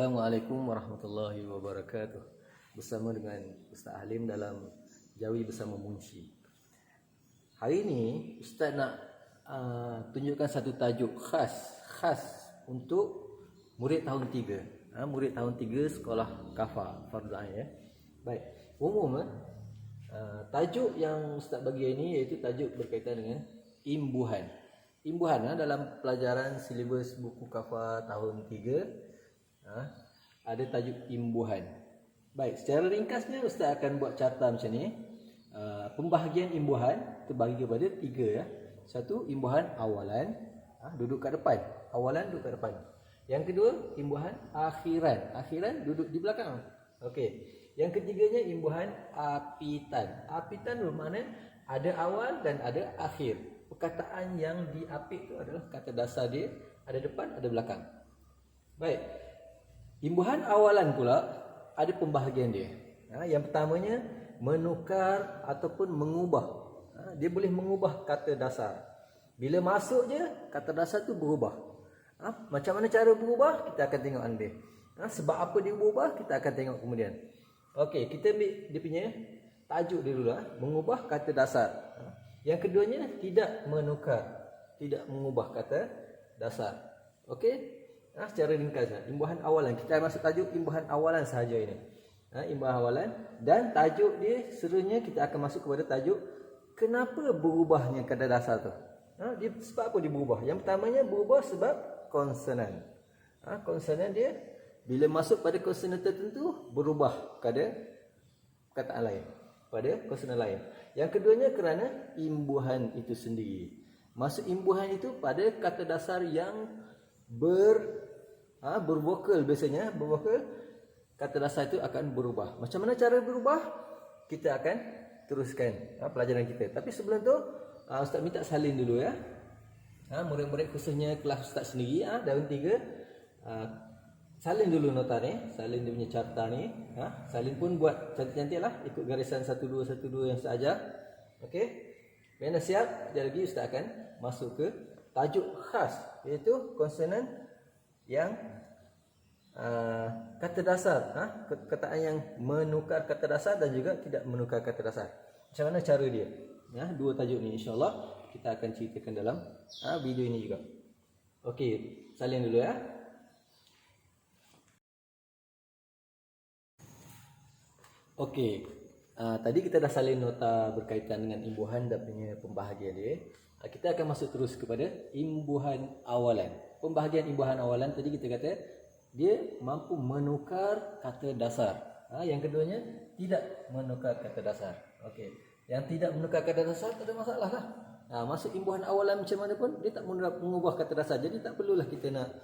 Assalamualaikum warahmatullahi wabarakatuh. Bersama dengan Ustaz Halim dalam Jawi Bersama Munshi. Hari ini Ustaz nak tunjukkan satu tajuk khas untuk murid tahun 3. Murid tahun 3 sekolah Kafa Fardhu Ain ya. Baik. Umum tajuk yang Ustaz bagi ini iaitu tajuk berkaitan dengan imbuhan. Imbuhan dalam pelajaran silibus buku Kafa tahun 3 ada tajuk imbuhan. Baik, secara ringkasnya Ustaz akan buat carta macam ni. Pembahagian imbuhan terbagi kepada 3 ya. Satu, imbuhan awalan, duduk kat depan. Awalan duduk kat depan. Yang kedua, imbuhan akhiran. Akhiran duduk di belakang. Okey. Yang ketiganya imbuhan apitan. Apitan bermakna ada awal dan ada akhir. Perkataan yang diapit itu adalah kata dasar dia, ada depan, ada belakang. Baik. Imbuhan awalan pula ada pembahagian dia. Yang pertamanya menukar ataupun mengubah. Dia boleh mengubah kata dasar. Bila masuk je kata dasar tu berubah. Macam mana cara berubah kita akan tengok nanti. Sebab apa dia berubah kita akan tengok kemudian. Okey, kita ambil dia punya tajuk dia dulu mengubah kata dasar. Yang keduanya tidak menukar, tidak mengubah kata dasar. Okey? Secara ringkas imbuhan awalan, kita masuk tajuk imbuhan awalan sahaja ini. Imbuhan awalan, dan tajuk dia seterusnya kita akan masuk kepada tajuk kenapa berubahnya kata dasar tu. Sebab apa dia berubah? Yang pertamanya berubah sebab konsonan. Konsonan dia bila masuk pada konsonan tertentu berubah pada perkataan lain, pada konsonan lain. Yang keduanya kerana imbuhan itu sendiri. Masuk imbuhan itu pada kata dasar yang bervokal biasanya, bervokal, kata dasar itu akan berubah. Macam mana cara berubah? Kita akan teruskan pelajaran kita. Tapi sebelum tu Ustaz minta salin dulu ya. Murid-murid khususnya kelas Ustaz sendiri daun 3 salin dulu nota ni, salin dia punya carta ni. Salin pun buat cantik-cantik lah, ikut garisan 1-2-1-2 yang Ustaz ajar. Okey. Bila siap, sekejap lagi Ustaz akan masuk ke tajuk khas, iaitu konsonan yang kata dasar, perkataan yang menukar kata dasar dan juga tidak menukar kata dasar. Macam mana cara dia? Dua tajuk ni insya-Allah kita akan ceritakan dalam video ini juga. Okey, salin dulu ya. Okey. Tadi kita dah salin nota berkaitan dengan imbuhan dan punya pembahagian dia. Kita akan masuk terus kepada imbuhan awalan. Pembahagian imbuhan awalan tadi kita kata dia mampu menukar kata dasar. Yang keduanya tidak menukar kata dasar. Okey. Yang tidak menukar kata dasar tak ada masalah lah. Masuk imbuhan awalan macam mana pun dia tak mengubah kata dasar. Jadi tak perlulah kita nak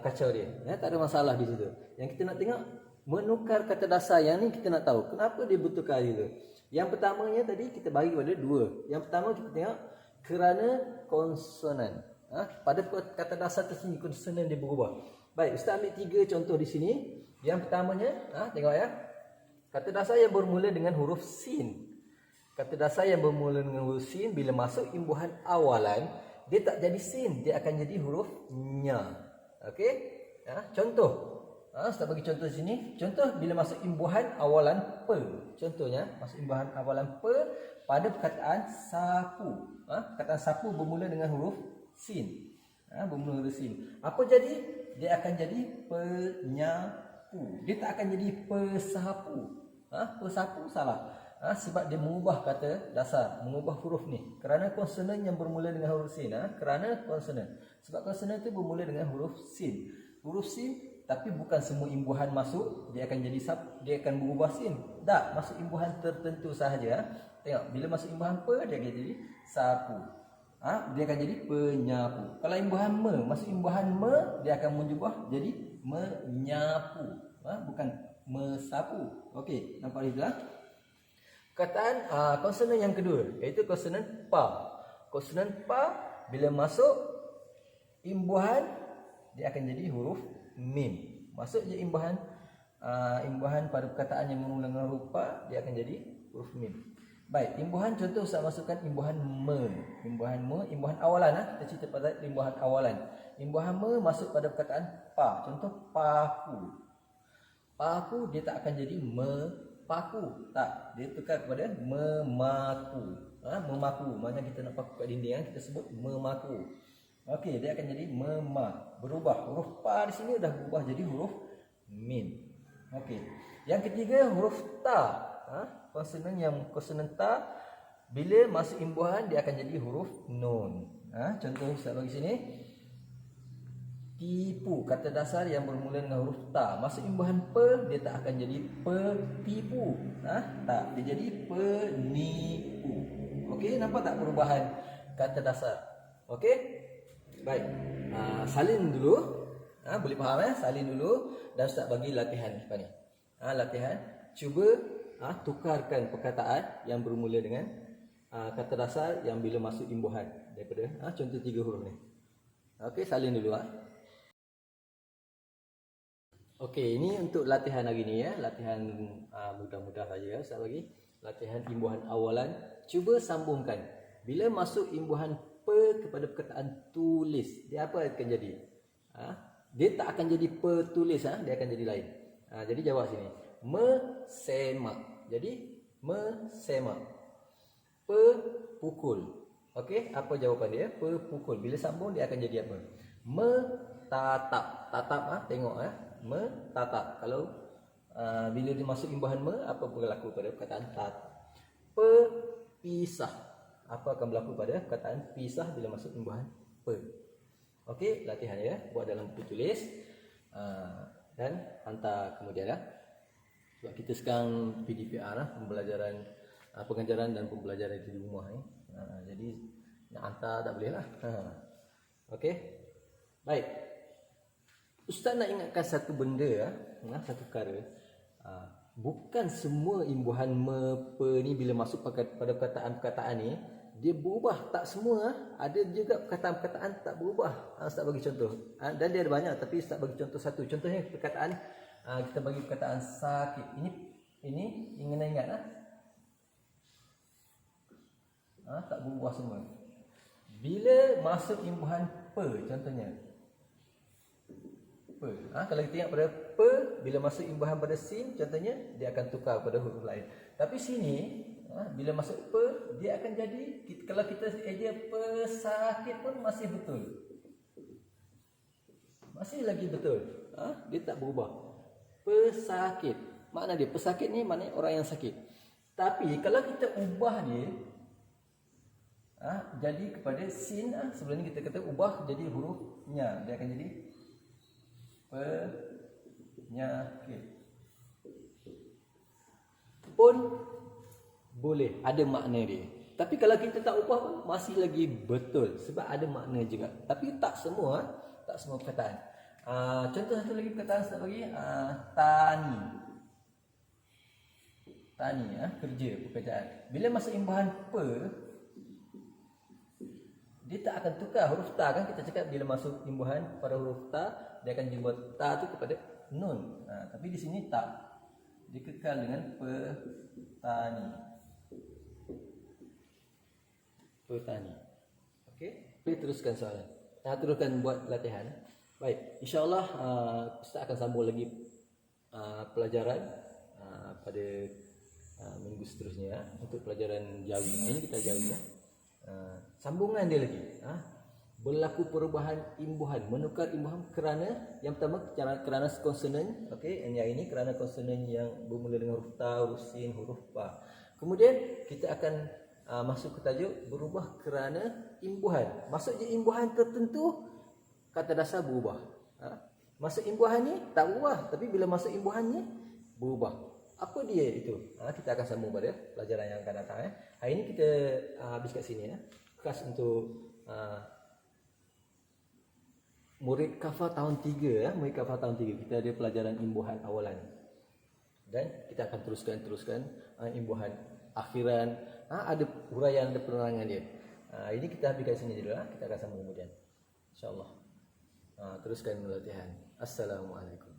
kacau dia. Tak ada masalah di situ. Yang kita nak tengok menukar kata dasar yang ni kita nak tahu kenapa dia bertukar itu. Yang pertamanya tadi kita bagi pada 2. Yang pertama kita tengok kerana konsonan. Pada kata dasar tersebut konsonan dia berubah. Baik, Ustaz ambil 3 contoh di sini. Yang pertamanya, tengok ya. Kata dasar yang bermula dengan huruf sin. Kata dasar yang bermula dengan huruf sin bila masuk imbuhan awalan, dia tak jadi sin, dia akan jadi huruf nya. Okey? Contoh. Ustaz bagi contoh di sini. Contoh bila masuk imbuhan awalan pe. Contohnya, masuk imbuhan awalan pe pada perkataan sapu. Perkataan sapu bermula dengan huruf sin. Bermula huruf sin. Apa jadi? Dia akan jadi penyapu. Dia tak akan jadi pesapu. Pesapu salah. Sebab dia mengubah kata dasar, mengubah huruf ni. Kerana konsonan yang bermula dengan huruf sin. Kerana konsonan. Sebab konsonan itu bermula dengan huruf sin. Huruf sin, tapi bukan semua imbuhan masuk dia akan jadi dia akan berubah sin. Tak, masuk imbuhan tertentu sahaja. Tengok, bila masuk imbuhan pe dia akan jadi sapu. Dia akan jadi penyapu. Kalau imbuhan me, masuk imbuhan me dia akan mengubah jadi menyapu. Bukan mesapu. Okey, nampak ni dah. Perkataan konsonan yang kedua iaitu konsonan pa. Konsonan pa bila masuk imbuhan dia akan jadi huruf mim. Masuk je imbuhan pada perkataan yang bermula dengan huruf pa dia akan jadi huruf mim. Baik, imbuhan contoh Ustaz masukkan imbuhan me. Imbuhan awalan kita cerita pada imbuhan awalan. Imbuhan me masuk pada perkataan pa. Contoh papu. Paku dia tak akan jadi mepaku. Tak, dia tukar kepada memaku. Memaku, maknanya kita nak paku kat dinding, kita sebut memaku. Okey, dia akan jadi mema. Berubah. Huruf pa di sini dah berubah jadi huruf min. Okey. Yang ketiga huruf ta. Konsonan ta bila masuk imbuhan dia akan jadi huruf nun. Contoh Ustaz bagi sini. Tipu, kata dasar yang bermula dengan huruf ta. Masuk imbuhan pe, dia tak akan jadi petipu. Tak, dia jadi penipu. Okey, nampak tak perubahan kata dasar? Okey? Baik. Salin dulu. Boleh faham Salin dulu dan Ustaz bagi latihan lepas ni. Latihan, cuba tukarkan perkataan yang bermula dengan kata dasar yang bila masuk imbuhan daripada contoh 3 huruf ni. Okey, salin dulu. Okey, ini untuk latihan hari ni latihan mudah-mudah saja Ustaz bagi. Latihan imbuhan awalan. Cuba sambungkan. Bila masuk imbuhan pe kepada perkataan tulis, dia apa akan jadi? Dia tak akan jadi petulis, dia akan jadi lain. Jadi jawab sini. Mesemak. Jadi mesemak. Pepukul. Okey, apa jawapan dia? Pepukul. Bila sambung dia akan jadi apa? Metatap. Tatap tengok metatap. Kalau bila dia masuk imbuhan apa berlaku pada perkataan tatap? Pepisah. Apa akan berlaku pada perkataan pisah bila masuk imbuhan pe? Okey, latihan buat dalam buku tulis dan hantar kemudian sebab kita sekarang PDPR pembelajaran pengajaran dan pembelajaran di rumah ni. Jadi nak hantar tak boleh lah. Okey. Baik. Ustaz nak ingatkan satu benda satu perkara. Bukan semua imbuhan me pe ni bila masuk pada perkataan-perkataan ni dia berubah, tak semua. Ada juga perkataan-perkataan tak berubah. Ustaz bagi contoh. Dan dia ada banyak tapi Ustaz bagi contoh satu. Contohnya perkataan kita bagi perkataan sakit. Ini ingin ingat tak berubah semua. Bila masuk imbuhan pe contohnya. Pe. Kalau kita ingat pada pe bila masuk imbuhan pada sin contohnya dia akan tukar pada huruf lain. Tapi sini bila masuk pe dia akan jadi kalau kita eja pesakit pun masih betul. Masih lagi betul. Dia tak berubah. Pesakit. Makna dia pesakit ni maknanya orang yang sakit. Tapi kalau kita ubah dia jadi kepada sin sebelum ni kita kata ubah jadi hurufnya dia akan jadi penyakit pun boleh ada makna dia. Tapi kalau kita tak ubah pun masih lagi betul sebab ada makna juga. Tapi tak semua perkataan. Contoh satu lagi perkataan saya bagi tani. Tani kerja, pekerjaan. Bila masuk imbuhan pe dia tak akan tukar huruf ta kan kita cakap bila masuk imbuhan pada huruf ta dia akan jumpa ta tu kepada nun. Tapi di sini tak. Dia kekal dengan petani. Petani. Okey. Boleh teruskan soalan. Teruskan buat latihan. Baik, insya-Allah Ustaz akan sambung lagi pelajaran pada minggu seterusnya untuk pelajaran jawi. Ini kita jawi sambungan dia lagi. Berlaku perubahan imbuhan, menukar imbuhan kerana yang pertama kerana konsonan, okey, yang ini kerana konsonan yang bermula dengan huruf ta, huruf sin, huruf pa. Kemudian kita akan masuk ke tajuk berubah kerana imbuhan. Maksudnya imbuhan tertentu kata dasar berubah. Masuk imbuhan ni tak berubah, tapi bila masuk imbuhannya berubah. Apa dia itu? Kita akan sambung pada pelajaran yang akan datang. Hari ini kita habis kat sini khas untuk murid kafah tahun 3 murid kafah tahun 3 kita ada pelajaran imbuhan awalan. Dan kita akan teruskan imbuhan akhiran. Ada huraian, ada penerangan dia. Ini kita habis kat sini dulu kita akan sambung kemudian. Insya-Allah. Teruskan latihan. Assalamualaikum.